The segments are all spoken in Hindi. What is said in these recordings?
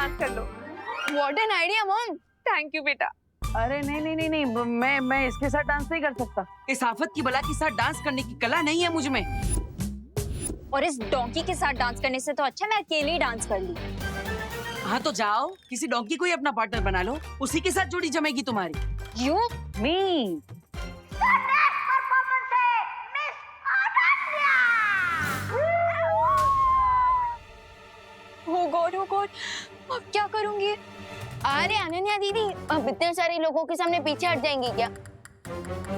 डांस कर लो। What an idea mom. Thank you बेटा। अरे नहीं नहीं नहीं नहीं, मैं इसके साथ डांस नहीं कर सकता। इस आफत की बला के साथ डांस करने की कला नहीं है मुझ में। और इस डोंकी के साथ डांस करने से तो अच्छा मैं अकेले ही डांस कर ली। हाँ तो जाओ, किसी डोंकी को ही अपना पार्टनर बना लो, उसी के साथ जोड़ी जमेगी तुम्हारी। यू मी हो गॉड अब क्या करूंगी। अरे अनन्या दीदी, अब इतने सारे लोगों के सामने पीछे हट जाएंगी क्या?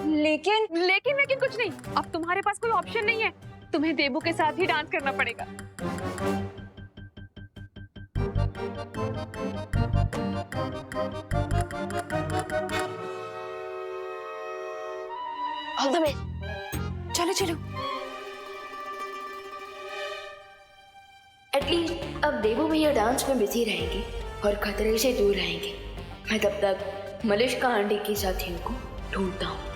लेकिन लेकिन कुछ नहीं, अब तुम्हारे पास कोई ऑप्शन नहीं है, तुम्हें देबू के साथ ही डांस करना पड़ेगा। All the best. चलो चलो। एटलीस्ट अब देवू भैया डांस में बिजी रहेंगे और खतरे से दूर रहेंगे। मैं तब तक मलिष्का आंटी के साथियों को ढूंढता हूँ।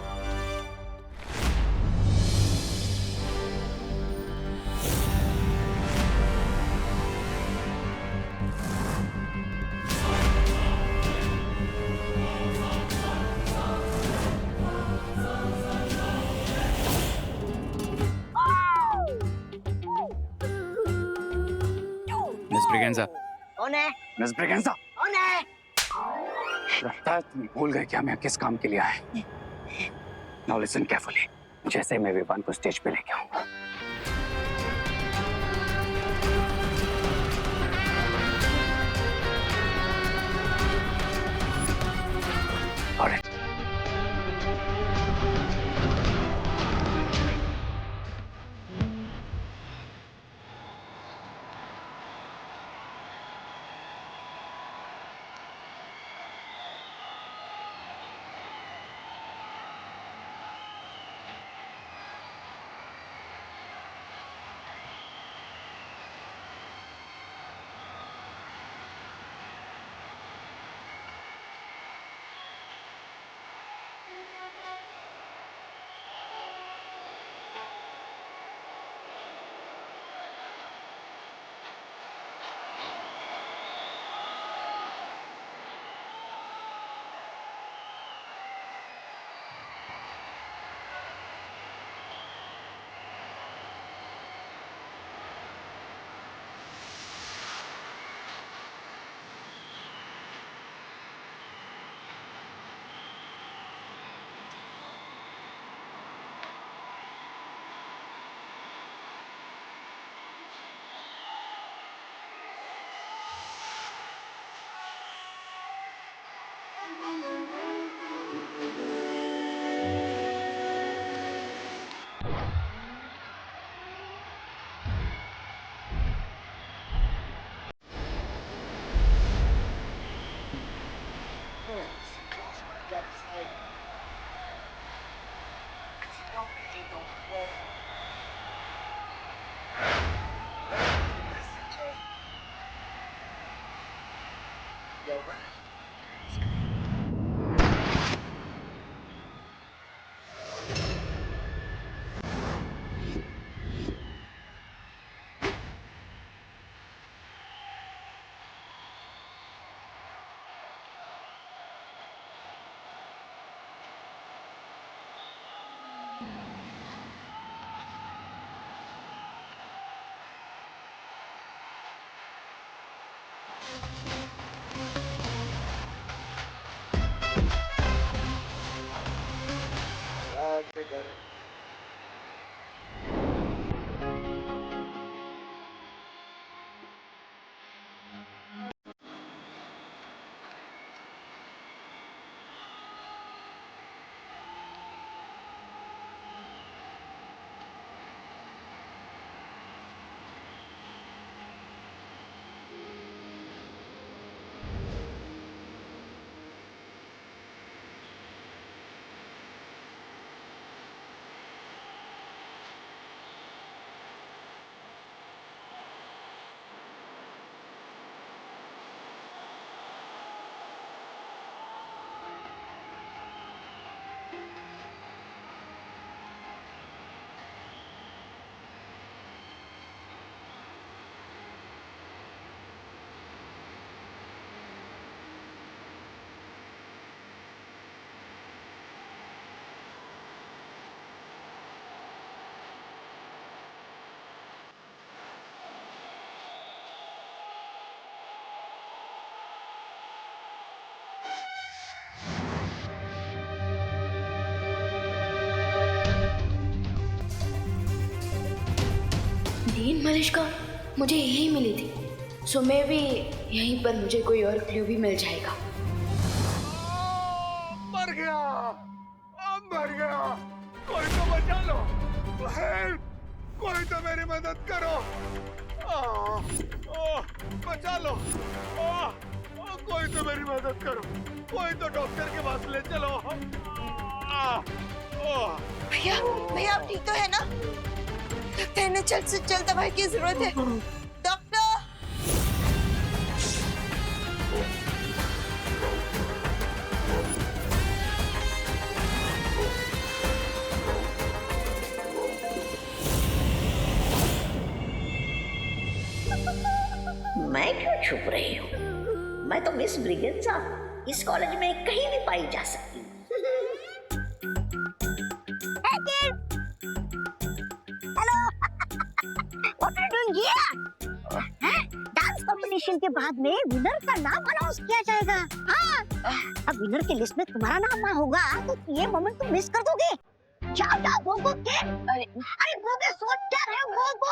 मिस ब्रिगेंजा, कौन है? मिस ब्रिगेंजा, कौन है? लगता है तुम भूल गए कि हमें किस काम के लिए आए। Now listen carefully. जैसे मैं विवान को स्टेज पे लेके आऊंगा, Alright. ग्रीन मलिश्का मुझे यही मिली थी, सो मैं भी यहीं पर मुझे कोई और क्लू भी मिल जाएगा। मर गया, मर गया। कोई तो बचा लो, हेल्प, कोई तो मेरी मदद करो। बचा लो, कोई तो मेरी मदद करो, कोई तो डॉक्टर के पास ले चलो। भैया भैया आप ठीक तो है ना? लगता है ना जल्द से जल्द दवाई की जरूरत है। डॉक्टर मैं क्यों छुप रही हूँ? मैं तो मिस ब्रिगेंजा इस कॉलेज में कहीं भी पाई जा सकती हूँ। Hello what are you doing here? Dance competition के बाद में विनर का नाम अनाउंस किया जाएगा। हाँ, अब विनर की लिस्ट में तुम्हारा नाम ना होगा तो ये मोमेंट तुम मिस कर दोगे। जाओ जाओ गो के। अरे गो के सोच क्या रहे हो? गो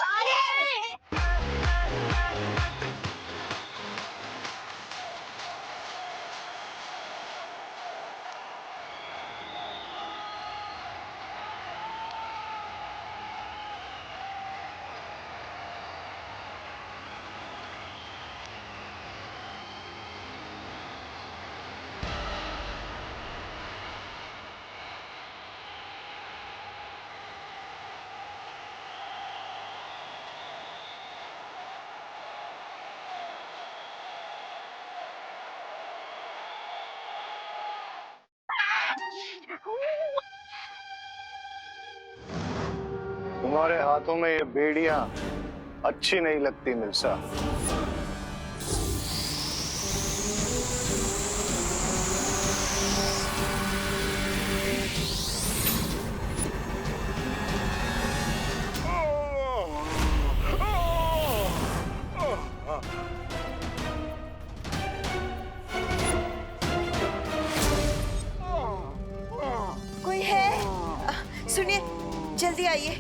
तुम्हारे हाथों में ये बेड़ियां अच्छी नहीं लगती मिर्जा। कोई है? सुनिए जल्दी आइए,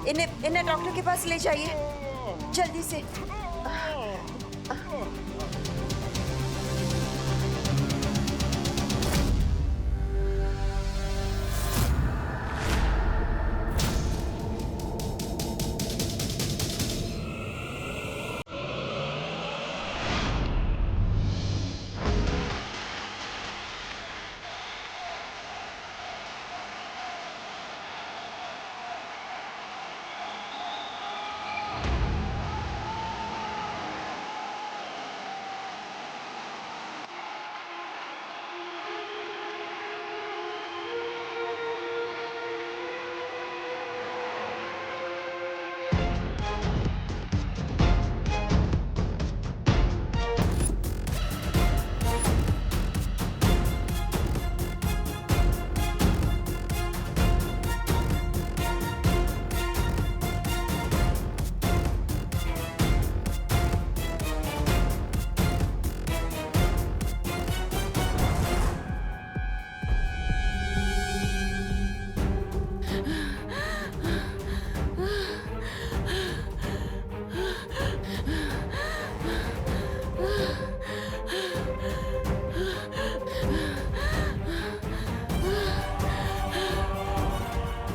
इन्हें डॉक्टर के पास ले जाइए जल्दी से।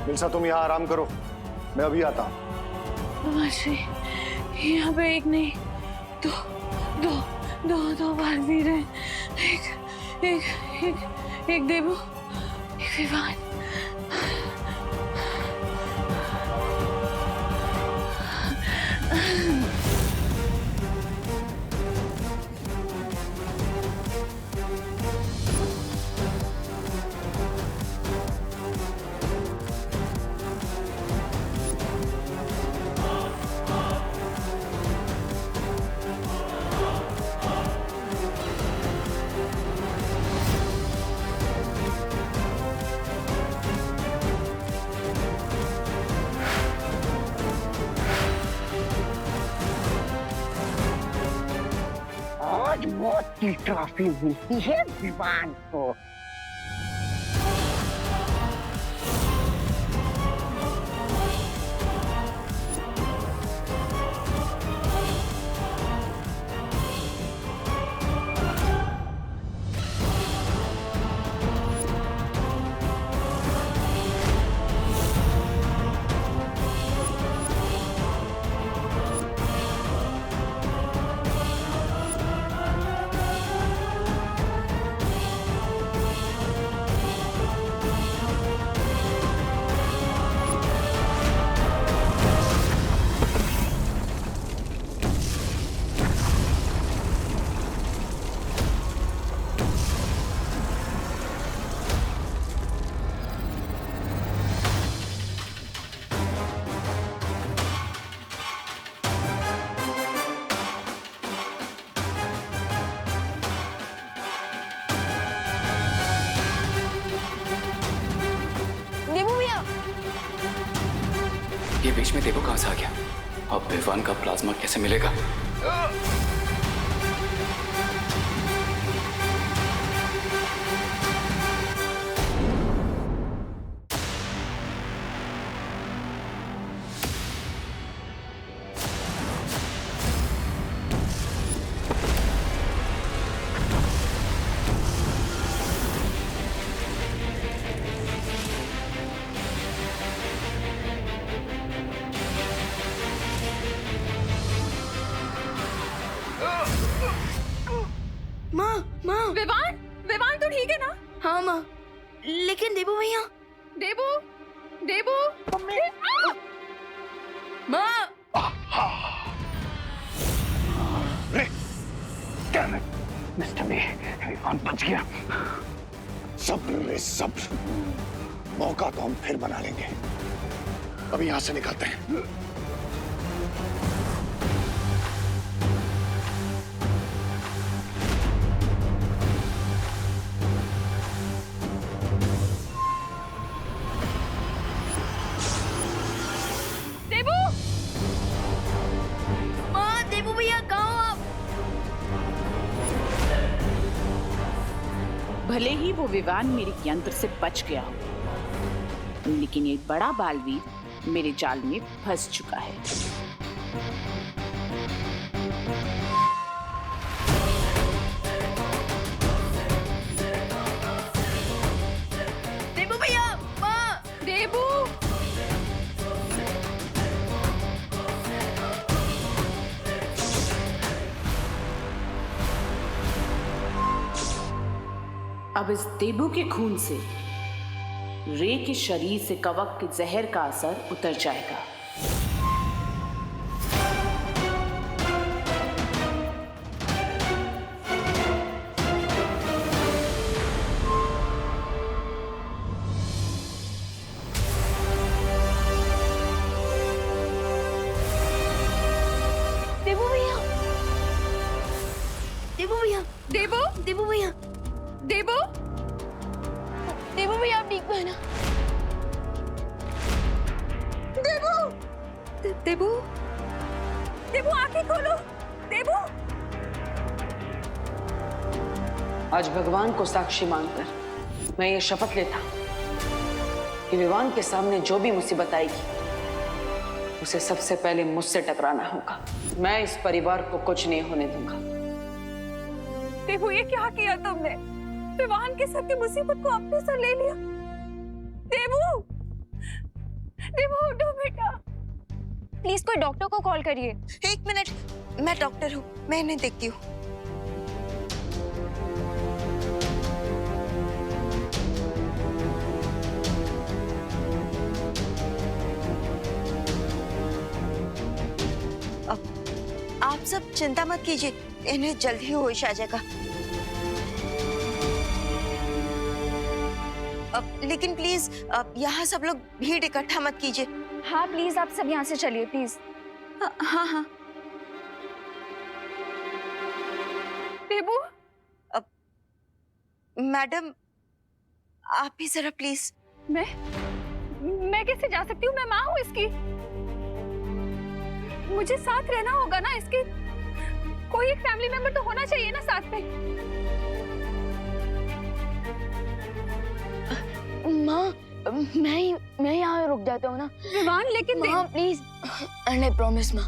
मिर्जा तुम यहाँ आराम करो, मैं अभी आता हूँ। मासी, यहाँ पे एक नहीं दो दो दो दो बार वीर हैं। एक एक एक एक देवू, एक विवान। आज मौत की ट्रॉफी मिलती है विमान को। ये बीच में देवो कहां से आ गया? अब विवान का प्लाज्मा कैसे मिलेगा? माँ विवान, विवान तू ठीक है ना? हाँ माँ, लेकिन देबू भैया। देबू, देबू। माँ मिस्टर मे, विवान बच गया। सब्र रे सब्र, मौका तो हम फिर बना लेंगे। अभी यहां से निकलते हैं। देबू, माँ, देबू भैया कहाँ हो आप? भले ही वो विवान मेरे यंत्र से बच गया हो, लेकिन ये बड़ा बालवीर मेरे जाल में फंस चुका है। देबू भैया, माँ, देबू। अब इस देबू के खून से रे के शरीर से कवक के जहर का असर उतर जाएगा। देबू भैया, देबू भैया, देबू, देबू भैया, देबू। देबू भैया आप ठीक है ना? देबू, देबू, देबू आंखें खोलो। देबू। आज भगवान को साक्षी मानकर मैं ये शपथ लेता कि विवान के सामने जो भी मुसीबत आएगी उसे सबसे पहले मुझसे टकराना होगा। मैं इस परिवार को कुछ नहीं होने दूंगा। देबू ये क्या किया तुमने? विवान के सर की मुसीबत को अपने सर ले लिया। देबू, देबू उठो बेटा। प्लीज कोई डॉक्टर को कॉल करिए। एक मिनट, मैं डॉक्टर हूँ, मैं इन्हें देखती हूँ। आप सब चिंता मत कीजिए, इन्हें जल्द ही होश आ जाएगा। लेकिन प्लीज यहाँ सब लोग भीड़ इकट्ठा मत कीजिए। हाँ प्लीज आप सब यहाँ से चलिए प्लीज। हाँ हाँ। देबू, मैडम आप भी जरा प्लीज। मैं कैसे जा सकती हूँ? मैं माँ हूँ इसकी। मुझे साथ रहना होगा ना इसके। कोई एक फैमिली मेंबर तो होना चाहिए ना साथ में। माँ मैं यहाँ रुक जाता हूँ ना। विवान लेकिन माँ प्लीज, एंड आई प्रॉमिस माँ,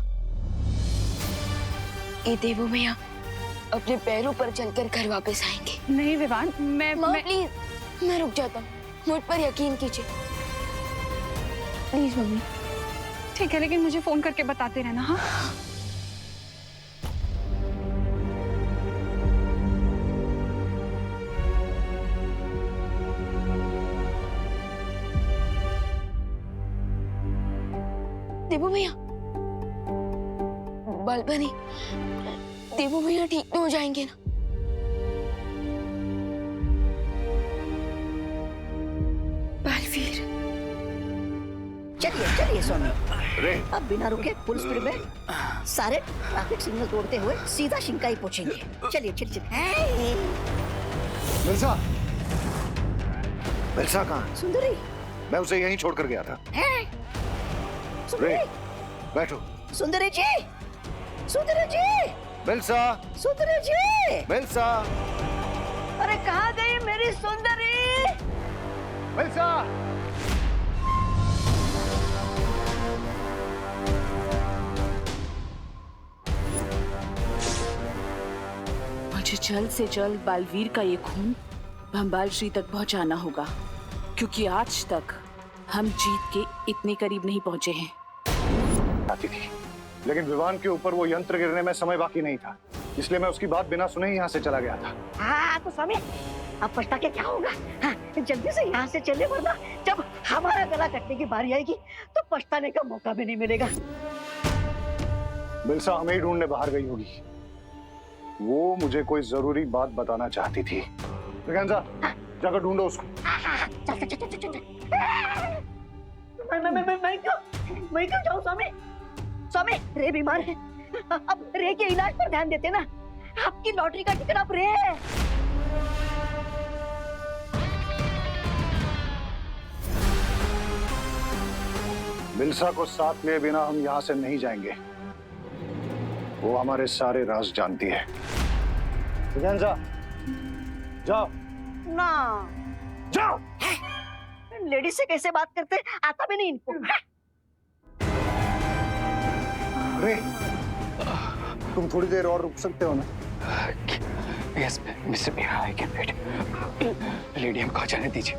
ये देवू भैया अपने पैरों पर चलकर घर वापस आएंगे। नहीं विवान, माँ प्लीज मैं रुक जाता हूँ, मुझ पर यकीन कीजिए प्लीज मम्मी। ठीक है, लेकिन मुझे फोन करके बताते रहना। हाँ देवू भैया, बालपनी, देवू भैया ठीक तो हो जाएंगे ना? बालवीर, चलिए चलिए स्वामी, अब बिना रुके फुल स्पीड में सारे ट्रैफिक सिग्नल तोड़ते हुए सीधा शिंकाई पहुंचेंगे। चलिए चलिए चलिए। मिर्जा, मिर्जा कहाँ? सुंदरी, मैं उसे यहीं छोड़ कर गया था। रे, बैठो। सुंदरी जी, सुंदरी जी, मिल्सा, सुंदरी जी, मिल्सा, अरे कहाँ गई मेरी सुंदरी? मिल्सा। मुझे जल्द से जल्द बालवीर का ये खून भंबाल श्री तक पहुंचाना होगा, क्योंकि आज तक हम जीत के इतने करीब नहीं पहुंचे हैं। आती थी, लेकिन विवान के ऊपर वो यंत्र गिरने में समय बाकी नहीं था, इसलिए मैं उसकी बात बिना सुने ही यहाँ से चला गया था। हाँ तो स्वामी, अब पछता के क्या होगा? हाँ, जल्दी से यहाँ से चले, वरना जब हमारा गला कटने की बारी आएगी तो पछताने का मौका भी नहीं मिलेगा। मिल्सा हमें ही ढूंढने बाहर गई होगी। वो मुझे कोई जरूरी बात बताना चाहती थी। ब्रिगेंजा, जाकर ढूंढो उसको। चल चल चल चल चल। मैं क्यों जाऊँ स्वामी? स्वामी, रे बीमार है, अब रे के इलाज पर ध्यान देते ना। आपकी लॉटरी का टिकट अब रे है। मिल्सा को साथ लिए बिना हम यहाँ से नहीं जाएंगे। वो हमारे सारे राज जानती है। ब्रिगेंजा, जाओ ना, जाओ। लेडीज से कैसे बात करते, आता भी नहीं इनको। रे, तुम थोड़ी देर और रुक सकते हो ना? Yes mister Meera, I can wait. Lady हमको जाने दीजिए।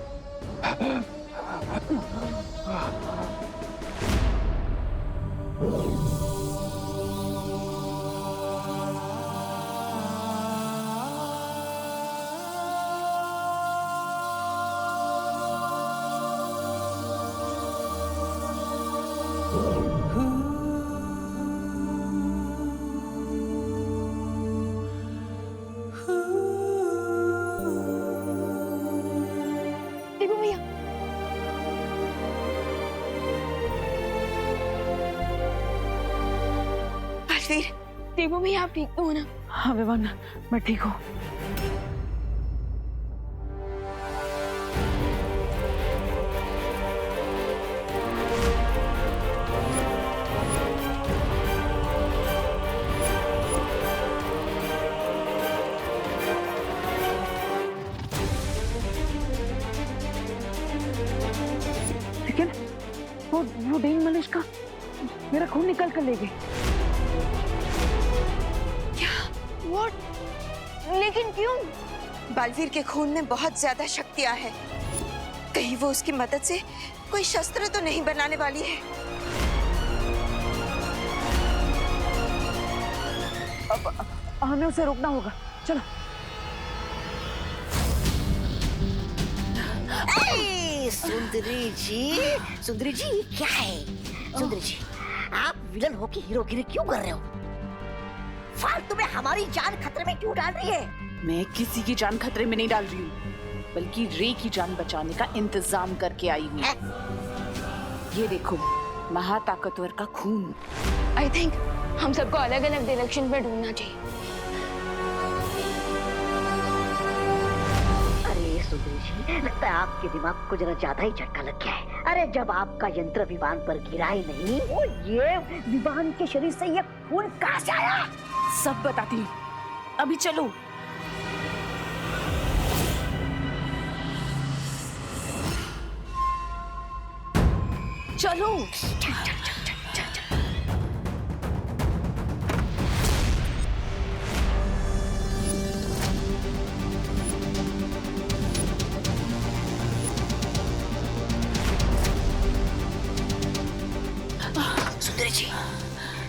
देबू भैया, बालवीर, देबू भैया आप ठीक तो हो ना? हाँ विवान, मैं ठीक हूँ। लेकिन वो डेन मलिश का मेरा खून निकल कर ले गए। What? लेकिन क्यों? बालवीर के खून में बहुत ज्यादा शक्तियां हैं। कहीं वो उसकी मदद से कोई शस्त्र तो नहीं बनाने वाली है? अब हमें उसे रोकना होगा, चलो। सुंदरी जी, ये क्या है? सुंदरी जी, आप विलन होके हीरोगिरी क्यों कर रहे हो? फालतू में हमारी जान खतरे में क्यों डाल रही है? मैं किसी की जान खतरे में नहीं डाल रही हूँ, बल्कि रे की जान बचाने का इंतजाम करके आई हूँ। ये देखो, महाताकतवर का खून। आई थिंक हम सबको अलग अलग डायरेक्शन में ढूंढना चाहिए। अरे सुंदरी जी, लगता है आपके दिमाग को जरा ज्यादा ही झटका लग गया है। अरे जब आपका यंत्र विमान पर गिरा ही नहीं, वो ये विमान के शरीर से ये खून कहाँ से आया? सब बताती हूँ, अभी चलो। चलो।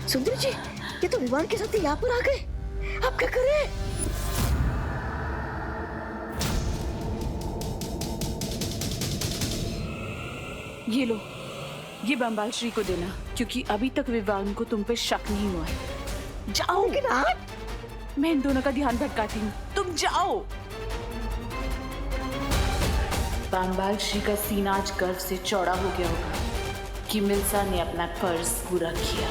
सुंदरी जी, ये तो विमान के साथ यहाँ पर आ गए। आप क्या करें? ये लो, ये बंबाल श्री को देना, क्योंकि अभी तक विवान को तुम पे शक नहीं हुआ है। जाओ। मैं इन दोनों का ध्यान भटकाती हूँ, तुम जाओ। बंबाल श्री का सीना आज गर्व से चौड़ा हो गया होगा कि मिल्सा ने अपना फर्ज पूरा किया।